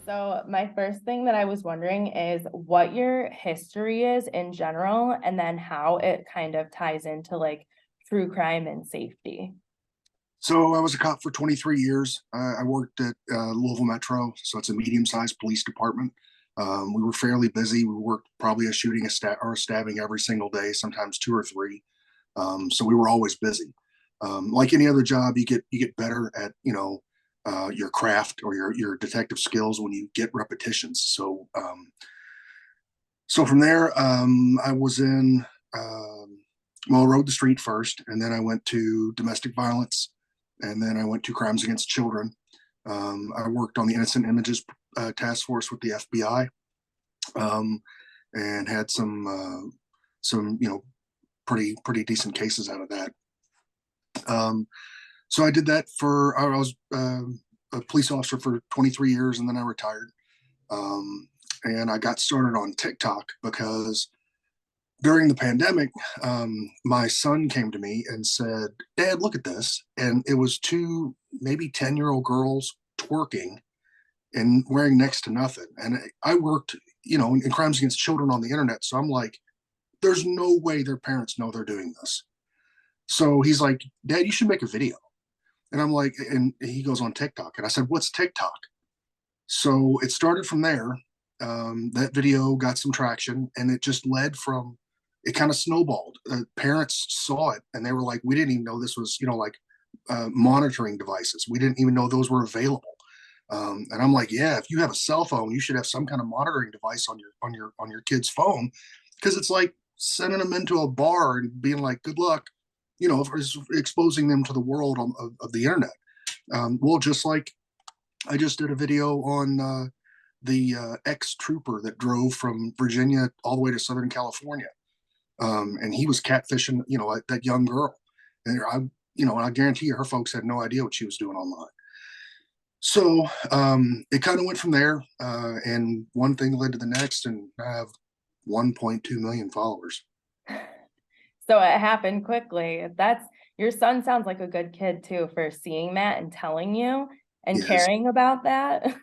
So my first thing that I was wondering is what your history is in general, and then how it kind of ties into like true crime and safety. So I was a cop for 23 years. I worked at Louisville Metro, so it's a medium-sized police department. We were fairly busy. We worked probably a shooting or a stabbing every single day, sometimes two or three. So we were always busy. Like any other job, you get better at your craft or your detective skills when you get repetitions. So from there, I was in well, I rode the street first, and then I went to domestic violence, and then I went to crimes against children. I worked on the Innocent Images task force with the FBI, and had some pretty decent cases out of that. So I did that for I was a police officer for 23 years, and then I retired. And I got started on TikTok because during the pandemic, my son came to me and said, "Dad, look at this." And it was two maybe 10-year-old girls twerking and wearing next to nothing. And I worked, in crimes against children on the internet. So I'm like, there's no way their parents know they're doing this. So he's like, "Dad, you should make a video." And I'm like, and he goes on TikTok. And I said, "What's TikTok?" So it started from there. That video got some traction, and it just led from it kind of snowballed. Parents saw it and they were like, "We didn't even know this was, monitoring devices. We didn't even know those were available." And I'm like, "Yeah, if you have a cell phone, you should have some kind of monitoring device on your kid's phone, because it's like sending them into a bar and being like, 'Good luck,' for exposing them to the world of the internet." Well, just like I just did a video on the ex-trooper that drove from Virginia all the way to Southern California, and he was catfishing, that young girl, and I guarantee you, her folks had no idea what she was doing online. So it kind of went from there, and one thing led to the next, and I have 1.2 million followers. So it happened quickly. That's Your son sounds like a good kid too for seeing that and telling you and Yes, caring about that.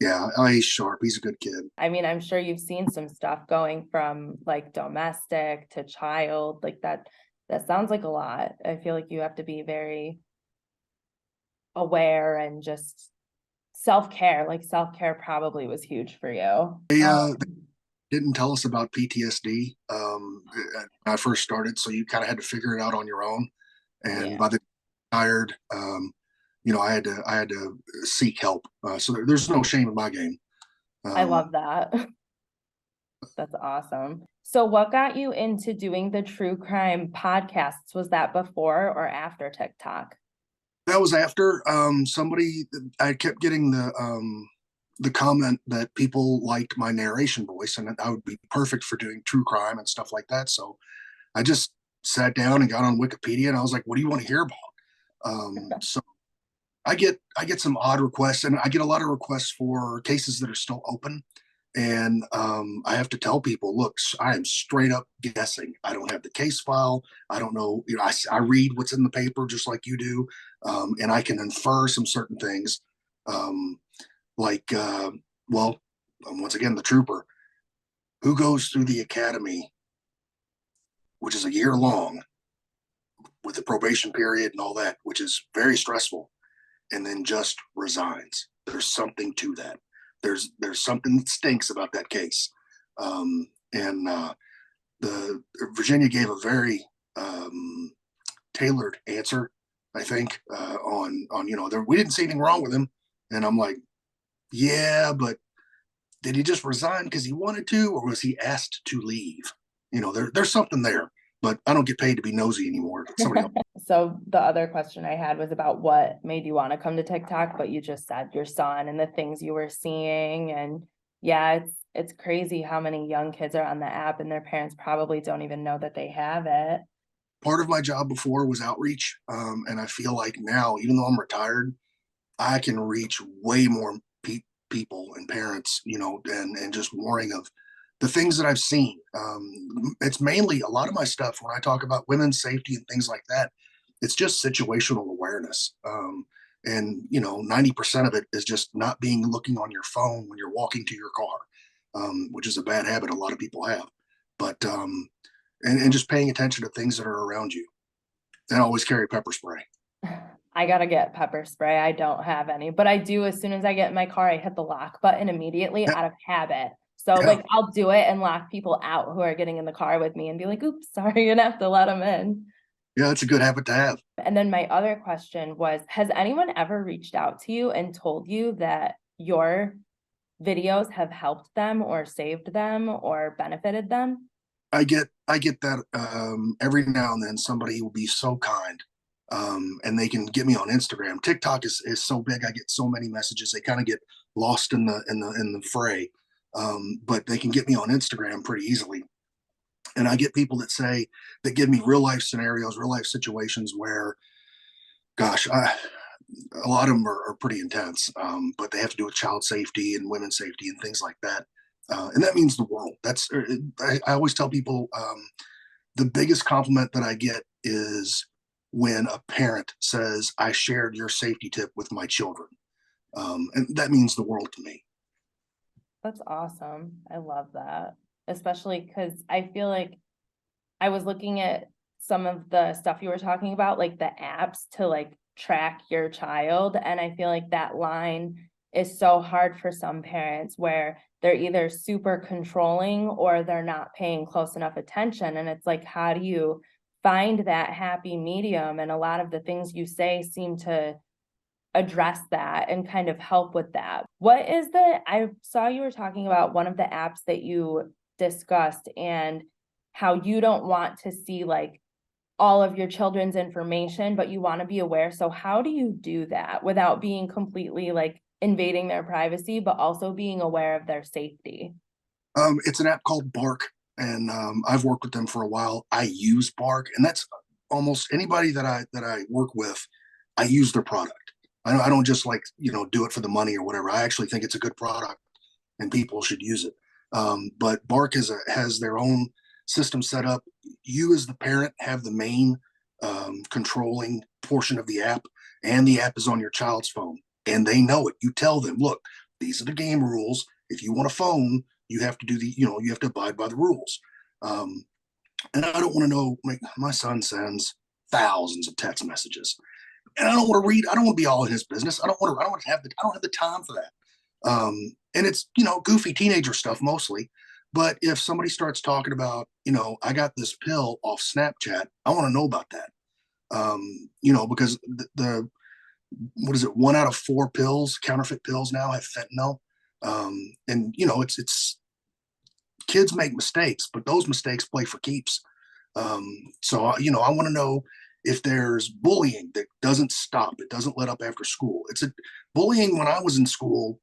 yeah, he's sharp. He's a good kid. I mean, I'm sure you've seen some stuff going from like domestic to child, like that sounds like a lot. I feel like you have to be very aware and just self-care. Like self-care probably was huge for you. They didn't tell us about PTSD when I first started, so you kind of had to figure it out on your own. And Yeah, by the tired, I had to seek help. So there's no shame in my game. I Um, love that. That's awesome. So what got you into doing the true crime podcasts? Was that before or after TikTok? that was after somebody. I kept getting the comment that people liked my narration voice, and that I would be perfect for doing true crime and stuff like that. So I just sat down and got on Wikipedia, and I was like, "What do you want to hear about?" So I get some odd requests, and I get a lot of requests for cases that are still open. And I have to tell people, look, I am straight up guessing. I don't have the case file. I don't know. I read what's in the paper just like you do, and I can infer some certain things, um, like, well, once again, the trooper who goes through the academy, which is a year long, with the probation period and all that, which is very stressful, and then just resigns. There's something to that. There's something that stinks about that case. And the Virginia gave a very tailored answer, I think, on we didn't see anything wrong with him, and I'm like, yeah, but did he just resign because he wanted to, or was he asked to leave? There's something there, but I don't get paid to be nosy anymore. Somebody else. So the other question I had was about what made you want to come to TikTok, but you just said your son and the things you were seeing. And yeah, it's crazy how many young kids are on the app and their parents probably don't even know that they have it. Part of my job before was outreach, and I feel like now, even though I'm retired, I can reach way more people and parents, and just warning of the things that I've seen. It's mainly a lot of my stuff when I talk about women's safety and things like that. It's just situational awareness, And 90% of it is just not being looking on your phone when you're walking to your car, which is a bad habit a lot of people have. But and just paying attention to things that are around you, and always carry pepper spray. I gotta get pepper spray. I don't have any, but I do as soon as I get in my car, I hit the lock button immediately Yeah, out of habit. So yeah, like I'll do it and lock people out who are getting in the car with me and be like, oops, sorry, you're gonna have to let them in. yeah. It's a good habit to have. And then my other question was, has anyone ever reached out to you and told you that your videos have helped them or saved them or benefited them? I get that every now and then somebody will be so kind, and they can get me on Instagram. TikTok is so big. I get so many messages. They kind of get lost in the fray, but they can get me on Instagram pretty easily. And I get people that give me real life scenarios, real life situations where, gosh, a lot of them are pretty intense, but they have to do with child safety and women's safety and things like that. And that means the world. I always tell people, the biggest compliment that I get is when a parent says, I shared your safety tip with my children. And that means the world to me. That's awesome. I love that. Especially because I feel like I was looking at some of the stuff you were talking about, like the apps to like track your child. And I feel like that line is so hard for some parents where they're either super controlling or they're not paying close enough attention. And it's like, how do you find that happy medium? And a lot of the things you say seem to address that and kind of help with that. I saw you were talking about one of the apps that you discussed and how you don't want to see like all of your children's information, but you want to be aware. So how do you do that without being completely like invading their privacy, but also being aware of their safety? It's an app called Bark, and I've worked with them for a while. I use Bark, and that's almost anybody that I work with. I use their product. I don't just like do it for the money or whatever. I actually think it's a good product, and people should use it. But Bark has their own system set up. You as the parent have the main controlling portion of the app, and the app is on your child's phone, and they know it. You tell them, look, these are the game rules. If you want a phone, you have to you have to abide by the rules. Um, and I don't want to know, like my son sends thousands of text messages, and I don't want to read. I don't want to be all in his business. I don't have the time for that. And it's goofy teenager stuff mostly. But if somebody starts talking about, I got this pill off Snapchat, I want to know about that. Because the what is it? 1 out of 4 pills, counterfeit pills now have fentanyl. And it's kids make mistakes, but those mistakes play for keeps. So I want to know if there's bullying that doesn't stop. It doesn't let up after school. Bullying when I was in school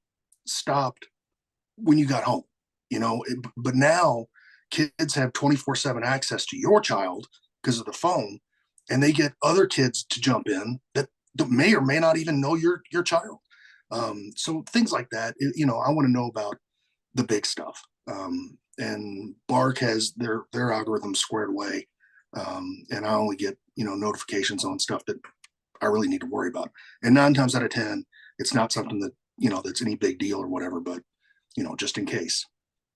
stopped when you got home. But now kids have 24/7 access to your child because of the phone, and they get other kids to jump in that may or may not even know your child. So things like that. I want to know about the big stuff. And Bark has their algorithm squared away, and I only get notifications on stuff that I really need to worry about. And 9 times out of 10, it's not something that that's any big deal or whatever, but just in case.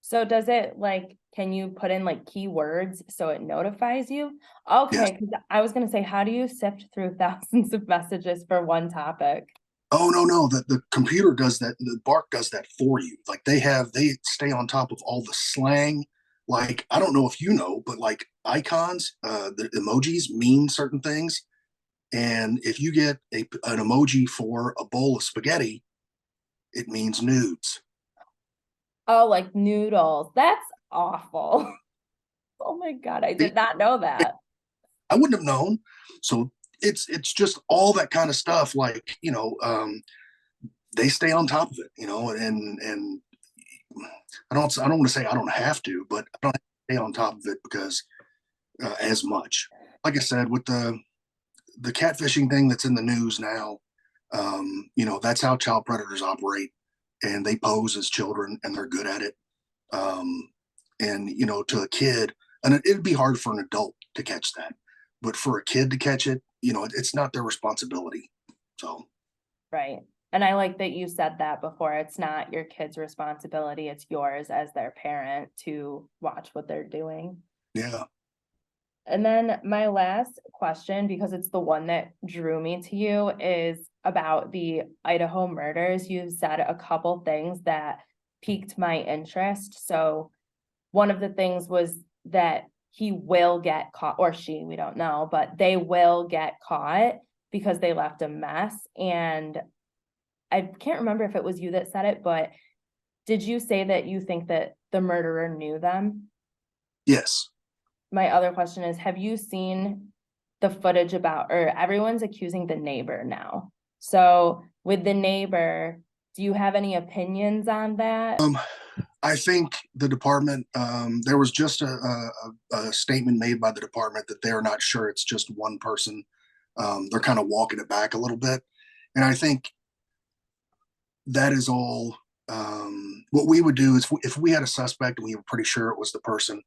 So does it like, can you put in like keywords so it notifies you? Yes. Okay, because I was gonna say, how do you sift through thousands of messages for one topic? Oh no, the computer does that. The Bark does that for you. Like they stay on top of all the slang. Like I don't know if you know, but like icons, the emojis mean certain things. And if you get an emoji for a bowl of spaghetti, it means nudes. Oh, like noodles. That's awful. Oh my God, I did not know that. I wouldn't have known. So it's just all that kind of stuff. Like they stay on top of it. And I don't want to say I don't have to, but I don't have to stay on top of it because as much. Like I said, with the catfishing thing that's in the news now, that's how child predators operate, and they pose as children, and they're good at it. Um, and to a kid, and it'd be hard for an adult to catch that, but for a kid to catch it, it's not their responsibility. So Right. And I like that you said that before. It's not your kid's responsibility, it's yours as their parent to watch what they're doing. Yeah. And then my last question, because it's the one that drew me to you, is about the Idaho murders. You've said a couple things that piqued my interest. So one of the things was that he will get caught, or she, we don't know, but they will get caught because they left a mess. And I can't remember if it was you that said it, but did you say that you think that the murderer knew them? Yes. My other question is, have you seen the footage about, or everyone's accusing the neighbor now? So with the neighbor, do you have any opinions on that? I think the department, there was just a statement made by the department that they're not sure it's just one person. They're kind of walking it back a little bit. And I think that is all. What we would do is if we had a suspect and we were pretty sure it was the person,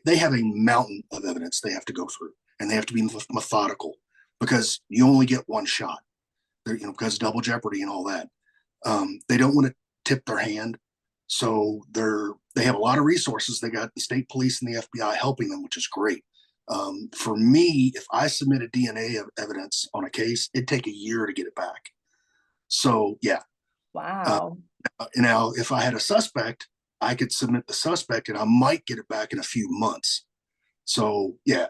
they have a mountain of evidence they have to go through, and they have to be methodical because you only get one shot. Because double jeopardy and all that. They don't want to tip their hand, so they have a lot of resources. They got the state police and the FBI helping them, which is great. For me, if I submitted DNA evidence on a case, it'd take a year to get it back. So yeah. Uh, Wow. Now, if I had a suspect, I could submit the suspect, and I might get it back in a few months. So yeah.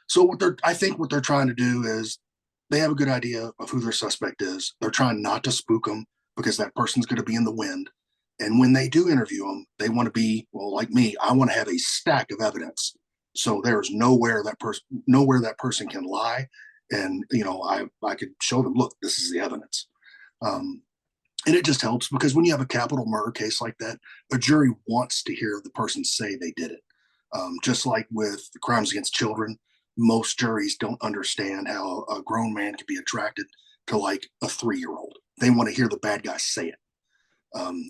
So I think what they're trying to do is they have a good idea of who their suspect is. They're trying not to spook them because that person's going to be in the wind. And when they do interview them, they want to be, well, like me, I want to have a stack of evidence. So there's nowhere that person can lie. And, I could show them, look, this is the evidence. Um, and it just helps because when you have a capital murder case like that, a jury wants to hear the person say they did it. Just like with crimes against children, most juries don't understand how a grown man can be attracted to like a 3-year-old. They want to hear the bad guy say it.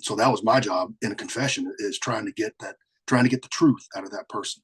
So that was my job in a confession, is trying to get the truth out of that person.